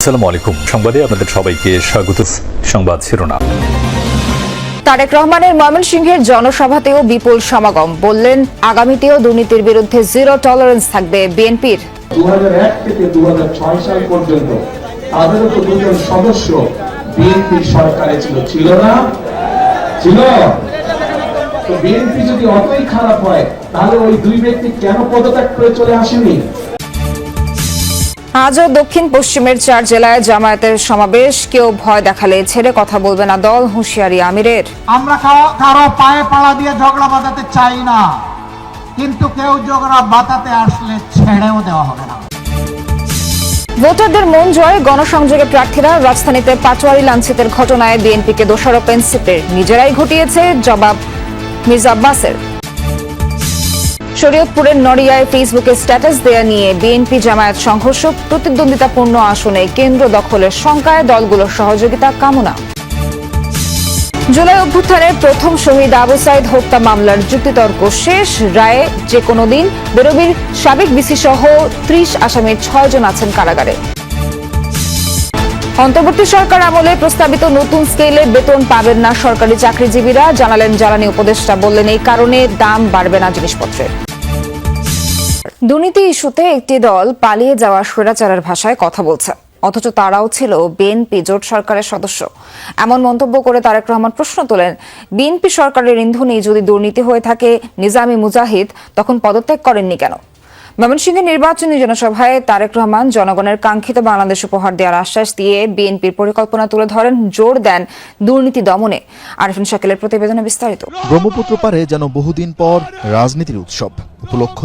আসসালামু আলাইকুম। সংবাদে আপনাদের সবাইকে স্বাগত। সংবাদ শিরোনাম। তারেক রহমানের ময়মনসিংহের জনসভাতেও বিপুল সমাগম, বললেন আগামীতেও দুর্নীতির বিরুদ্ধে জিরো টলারেন্স থাকবে বিএনপির। 2001 থেকে 2006 সাল পর্যন্ত তাদের তো দুজন সদস্য বিএনপির সরকারে ছিল না? ছিল। তো বিএনপি যদি অতই খারাপ হয় তাহলে ওই দুই ব্যক্তি কেন পদত্যাগ করে চলে আসেনি? আজও দক্ষিণ পশ্চিমের 4 জেলায় জামায়াতের সমাবেশ। কেউ ভয় দেখালে ছেড়ে কথা বলবে না দল, হুঁশিয়ারি আমিরের। আমরা কারো পায়ে পাড়া দিয়ে ঝগড়া বাঁধাতে চাই না, কিন্তু কেউ ঝগড়া বাঁধাতে আসলে ছেড়েও দেওয়া হবে না। ভোটারদের মন জয়, গণসংযোগে প্রার্থীরা। রাজধানীতে পাটোয়ারি লাঞ্ছিতের ঘটনায় বিএনপিকে দোষারোপ এনসিপির, নিজেরাই ঘটিয়েছে, জবাব মির্জা আব্বাসের। শরীয়তপুরের নড়িয়ায় ফেসবুকে স্ট্যাটাস দেয়া নিয়ে বিএনপি জামায়াত সংঘর্ষ, প্রতিদ্বন্দ্বিতাপূর্ণ আসনে কেন্দ্র দখলের শঙ্কায় দলগুলোর সহযোগিতা কামনা। জুলাই অভ্যুত্থানের প্রথম শহীদ আবু সাইদ হত্যা মামলার যুক্তিতর্ক শেষ, রায়ে যে কোনো দিন। বেরোবির সাবেক বিসি সহ 30 আসামির 6 জন আছেন কারাগারে। অন্তর্বর্তী সরকার আমলে প্রস্তাবিত নতুন স্কেলে বেতন পাবেন না সরকারি চাকরিজীবীরা, জানালেন জ্বালানি উপদেষ্টা। বললেন এই কারণে দাম বাড়বে না জিনিসপত্রের। দুর্নীতি ইস্যুতে একটি দল পালিয়ে যাওয়া স্বৈরাচারের ভাষায় কথা বলছে, অথচ তারাও ছিল বিএনপি জোট সরকারের সদস্য। এমন মন্তব্য করে তারেক রহমান প্রশ্ন তোলেন, বিএনপি সরকারের ইন্ধনে যদি দুর্নীতি হয়ে থাকে নিজামী মুজাহিদ তখন পদত্যাগ করেননি কেন? ময়মনসিংহের নির্বাচনী জনসভায় তারেক রহমান জনগণের কাঙ্ক্ষিত বাংলাদেশ উপহার দেওয়ার আশ্বাস দিয়ে বিএনপির পরিকল্পনা তুলে ধরেন, জোর দেন দুর্নীতি দমনে। আরিফিন শাকিলের প্রতিবেদনে বিস্তারিত। ব্রহ্মপুত্র পারে যেন বহুদিন পর রাজনীতির উৎসব উপলক্ষ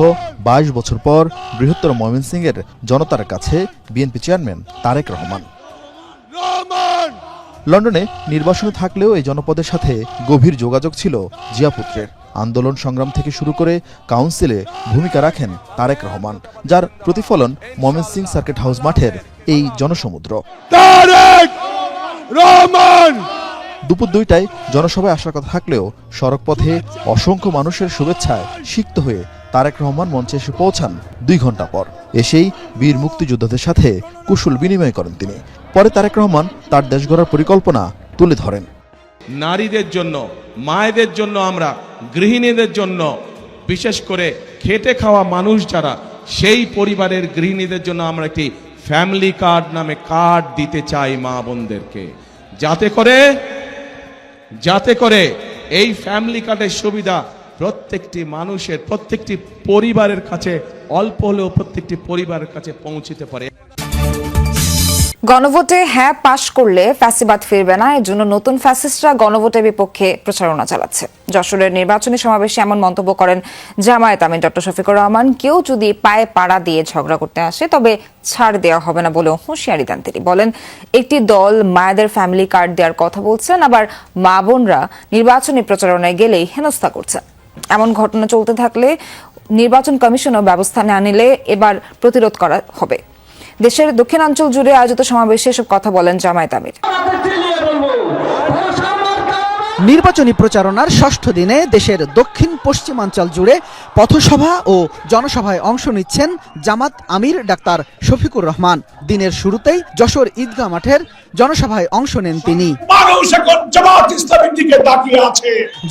22 বছর পর বৃহত্তর ময়মনসিংহের জনতার কাছে বিএনপি চেয়ারম্যান তারেক রহমান। লন্ডনে নির্বাসনে থাকলেও এই জনপদের সাথে গভীর যোগাযোগ ছিল জিয়াপুত্রের। আন্দোলন সংগ্রাম থেকে শুরু করে কাউন্সিলে ভূমিকা রাখেন তারেক রহমান, যার প্রতিফলন ময়মনসিংহ সার্কিট হাউস মাঠের এই জনসমুদ্র। দুপুর 2টায় জনসভায় আসার কথা থাকলেও সড়কপথে অসংখ্য মানুষের শুভেচ্ছায় সিক্ত হয়ে তারেক রহমান মঞ্চে এসে পৌঁছান 2 ঘন্টা পর। এসেই বীর মুক্তিযোদ্ধাদের সাথে কুশল বিনিময় করেন তিনি। পরে তারেক রহমান তার দেশ গড়ার পরিকল্পনা তুলে ধরেন। নারীদের জন্য, মায়েদের জন্য, আমরা গৃহিণীদের জন্য, বিশেষ করে খেটে খাওয়া মানুষ যারা, সেই পরিবারের গৃহিণীদের জন্য আমরা একটি ফ্যামিলি কার্ড নামে কার্ড দিতে চাই মা বোনদেরকে, যাতে করে এই ফ্যামিলি কার্ডের সুবিধা প্রত্যেকটি মানুষের, প্রত্যেকটি পরিবারের কাছে, অল্প হলেও প্রত্যেকটি পরিবারের কাছে পৌঁছতে পারে। গণভোটে হ্যাঁ পাশ করলে ফ্যাসিবাদ ফিরবে না, এর জন্য নতুন ফ্যাসিস্টরা গণভোটের বিপক্ষে প্রচারণা চালাচ্ছে। যশোরের নির্বাচনী সমাবেশে এমন মন্তব্য করেন জামায়াত আমির ডক্টর শফিকুর রহমান। কেউ যদি পায়ে পাড়া দিয়ে ঝগড়া করতে আসে তবে ছাড় দেওয়া হবে না বলেও হুঁশিয়ারি দেন তিনি। বলেন একটি দল মায়েদের ফ্যামিলি কার্ড দেওয়ার কথা বলছেন, আবার মা বোনরা নির্বাচনী প্রচারণায় গেলেই হেনস্থা করছেন। এমন ঘটনা চলতে থাকলে নির্বাচন কমিশনও ব্যবস্থা না নিলে এবার প্রতিরোধ করা হবে। দেশের দক্ষিণাঞ্চল জুড়ে আয়োজিত সমাবেশে এসব কথা বলেন জামায়াত আমির। নির্বাচনী প্রচারণার 6ষ্ঠ দিনে দেশের দক্ষিণ পশ্চিমাঞ্চল জুড়ে পথসভা ও জনসভায় অংশ নিচ্ছেন জামাত আমির ডাক্তার শফিকুর রহমান। দিনের শুরুতেই যশোর ঈদগাহ মাঠের জনসভায় অংশ নেন তিনি।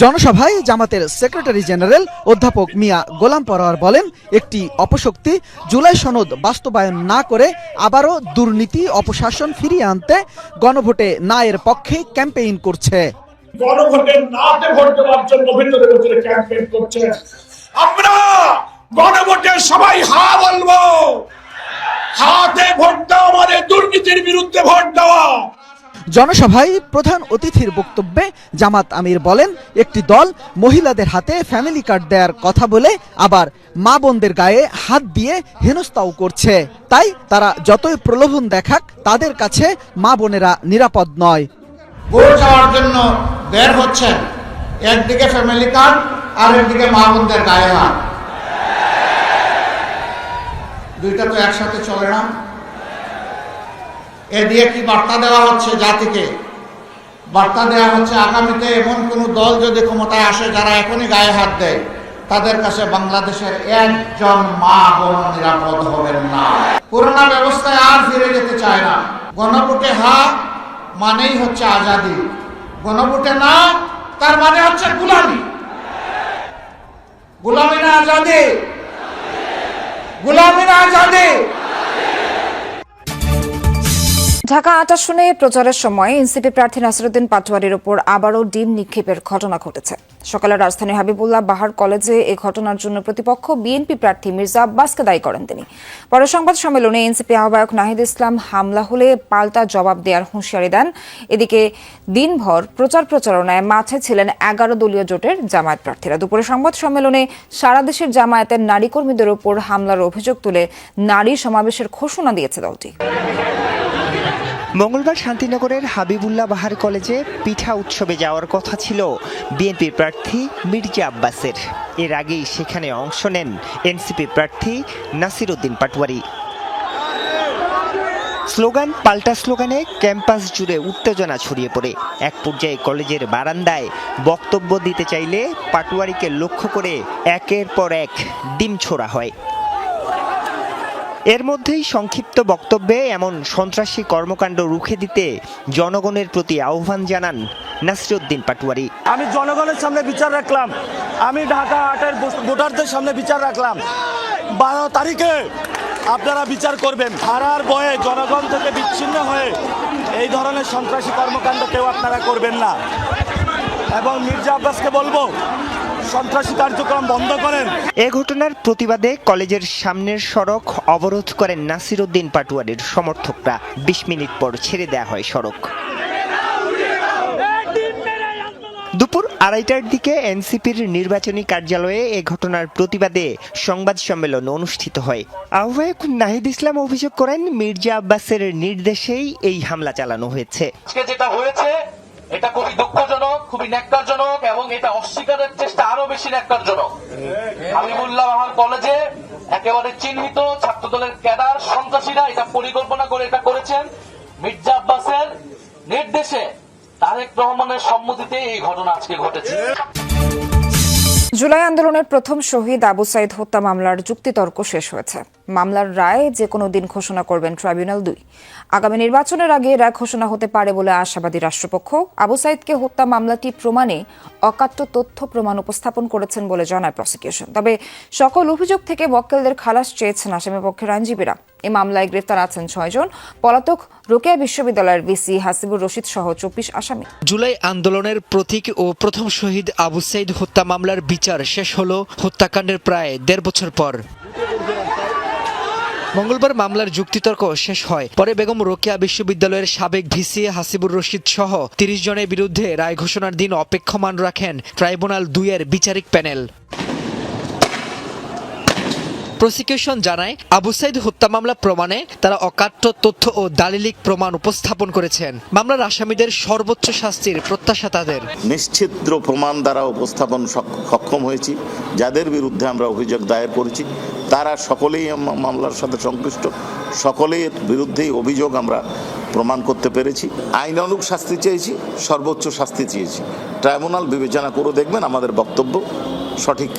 জনসভায় জামাতের সেক্রেটারি জেনারেল অধ্যাপক মিয়া গোলাম পরোয়ার বলেন, একটি অপশক্তি জুলাই সনদ বাস্তবায়ন না করে আবারও দুর্নীতি অপশাসন ফিরিয়ে আনতে গণভোটে না এর পক্ষে ক্যাম্পেইন করছে। গণভোটে নাতে ভোট দেওয়ার জন্য ভিতরে ভিতরে ক্যাম্পেইন করছে। আমরা গণভোটে সবাই হা বলবো, হাতে ভোট দাও মানে দুর্নীতির বিরুদ্ধে ভোট দেওয়া। জনসভায় প্রধান অতিথির বক্তব্যে জামাত আমির বলেন, একটি দল মহিলাদের হাতে ফ্যামিলি কার্ড দেওয়ার কথা বলে আবার মা বোনদের গায়ে হাত দিয়ে হেনস্থাও করছে। তাই তারা যতই প্রলোভন দেখাক তাদের কাছে মা বোনেরা নিরাপদ নয়। ভোট চাওয়ার জন্য বের হচ্ছেন, একদিকে ফ্যামিলি কার্ড আর একদিকে মা বোনদের গায়ে হাত, দুইটা তো একসাথে চলে না। এ দিয়ে কি বার্তা দেওয়া হচ্ছে জাতিকে? বার্তা দেওয়া হচ্ছে আগামীতে এমন কোন দল যদি ক্ষমতায় আসে যারা এখনই গায়ে হাত দেয়, তাদের কাছে বাংলাদেশের একজন মা বোন নিরাপদ হবেন না। পুরোনো ব্যবস্থায় আর ফিরে যেতে চায় না। গণভোটে হা মানেই হচ্ছে আজাদি, গণভোটে না তার মানে হচ্ছে গোলামি। গোলামি না আজাদি, গোলামি না আজাদি। ঢাকা ৮ আসনে প্রচারের সময় এনসিপি প্রার্থী নাসিরউদ্দিন পাটোয়ারির উপর আবারও ডিম নিক্ষেপের ঘটনা ঘটেছে। সকালে রাজধানীর হাবিবুল্লাহ বাহার কলেজে এই ঘটনার জন্য প্রতিপক্ষ বিএনপি প্রার্থী মির্জা আব্বাসকে দায়ী করেন তিনি। পরে সংবাদ সম্মেলনে এনসিপি আহ্বায়ক নাহিদ ইসলাম হামলা হলে পাল্টা জবাব দেওয়ার হুঁশিয়ারি দেন। এদিকে দিনভর প্রচারণায় মাঠে ছিলেন 11 দলীয় জোটের জামায়াত প্রার্থীরা। দুপুরে সংবাদ সম্মেলনে সারা দেশের জামায়াতের নারী কর্মীদের উপর হামলার অভিযোগ তুলে নারী সমাবেশের ঘোষণা দিয়েছে দলটি। মঙ্গলবার শান্তিনগরের হাবিবুল্লাহ বাহার কলেজে পিঠা উৎসবে যাওয়ার কথা ছিল বিএনপি প্রার্থী মির্জা আব্বাসের। এর আগেই সেখানে অংশ নেন এনসিপি প্রার্থী নাসিরউদ্দিন পাটোয়ারি। স্লোগান পাল্টা স্লোগানে ক্যাম্পাস জুড়ে উত্তেজনা ছড়িয়ে পড়ে। এক পর্যায়ে কলেজের বারান্দায় বক্তব্য দিতে চাইলে পাটোয়ারিকে লক্ষ্য করে একের পর এক ডিম ছোড়া হয়। এর মধ্যেই সংক্ষিপ্ত বক্তব্যে এমন সন্ত্রাসী কর্মকাণ্ড রুখে দিতে জনগণের প্রতি আহ্বান জানান নাসিরউদ্দিন পাটোয়ারি। আমি জনগণের সামনে বিচার রাখলাম, আমি ঢাকা ৮-এর ভোটারদের সামনে বিচার রাখলাম, 12 তারিখে আপনারা বিচার করবেন। হারার ভয়ে জনগণ থেকে বিচ্ছিন্ন হয়ে এই ধরনের সন্ত্রাসী কর্মকাণ্ড কেউ আপনারা করবেন না। এবং মির্জা আব্বাসকে বলবো সন্ত্রাসী কার্যক্রম বন্ধ করেন। এ ঘটনার প্রতিবাদে কলেজের সামনের সড়ক অবরোধ করেন নাসিরউদ্দিন পাটোয়ারির সমর্থকরা। 20 মিনিট পর ছেড়ে দেওয়া হয় সড়ক। দুপুর 2:30টার দিকে এনসিপির নির্বাচনী কার্যালয়ে এ ঘটনার প্রতিবাদে সংবাদ সম্মেলন অনুষ্ঠিত হয়। আহ্বায়ক নাহিদ ইসলাম অভিযোগ করেন মির্জা আব্বাসের নির্দেশেই এই হামলা চালানো হয়েছে। যেটা হয়েছে এটা খুবই দুঃখজনক, খুবই ন্যাক্কারজনক এবং এটা অস্বীকারের চেষ্টা আরো বেশি ন্যাক্কারজনক। হাবিবুল্লাহ বাহার কলেজে একেবারে চিহ্নিত ছাত্রদলের ক্যাডার সন্ত্রাসীরা এটা পরিকল্পনা করে এটা করেছেন। মির্জা আব্বাসের নির্দেশে তারেক রহমানের সম্মতিতে এই ঘটনা আজকে ঘটেছে। জুলাই আন্দোলনের প্রথম শহীদ আবু সাইদ হত্যা মামলার যুক্তিতর্ক শেষ হয়েছে। মামলার রায় যে কোনো দিন ঘোষণা করবেন ট্রাইব্যুনাল 2। আগামী নির্বাচনের আগে রায় ঘোষণা হতে পারে বলে আশাবাদী রাষ্ট্রপক্ষ। আবু সাইদকে হত্যা মামলাটি প্রমাণে অকাট্য তথ্য প্রমাণ উপস্থাপন করেছেন বলে জানায় প্রসিকিউশন। তবে সকল অভিযোগ থেকে মক্কেলদের খালাস চেয়েছেন আসামিপক্ষের আইনজীবীরা। এই মামলায় গ্রেফতার আছেন 6 জন। পলাতক রোকেয়া বিশ্ববিদ্যালয়ের ভিসি হাসিবুর রশিদ সহ 24 আসামি। জুলাই আন্দোলনের প্রতীক ও প্রথম শহীদ আবু সাইদ হত্যা মামলার বিচার শেষ হলো হত্যাকাণ্ডের প্রায় 1.5 বছর পর। মঙ্গলবার মামলার যুক্তিতর্ক শেষ হয়। পরে বেগম রোকেয়া বিশ্ববিদ্যালয়ের সাবেক ভিসি হাসিবুর রশিদ সহ 30 জনের বিরুদ্ধে রায় ঘোষণার দিন অপেক্ষমান রাখেন ট্রাইব্যুনাল 2 এর বিচারিক প্যানেল। প্রসিকিউশন জানায় আবু সাইদ হত্যা মামলা প্রমাণে তারা অকাট্য তথ্য ও দালিলিক প্রমাণ উপস্থাপন করেছেন। মামলার আসামিদের সর্বোচ্চ শাস্তির প্রত্যাশা তাদের। নিশ্চিদ্র প্রমাণ দ্বারা উপস্থাপন সক্ষম হয়েছি। যাদের বিরুদ্ধে আমরা অভিযোগ দায়ের করেছি তারা সকলেই মামলার সাথে সংশ্লিষ্ট, সকলের বিরুদ্ধেই অভিযোগ আমরা প্রমাণ করতে পেরেছি। আইনানুগ শাস্তি চেয়েছি, সর্বোচ্চ শাস্তি চেয়েছি। ট্রাইব্যুনাল বিবেচনা করে দেখবেন আমাদের বক্তব্য সঠিক।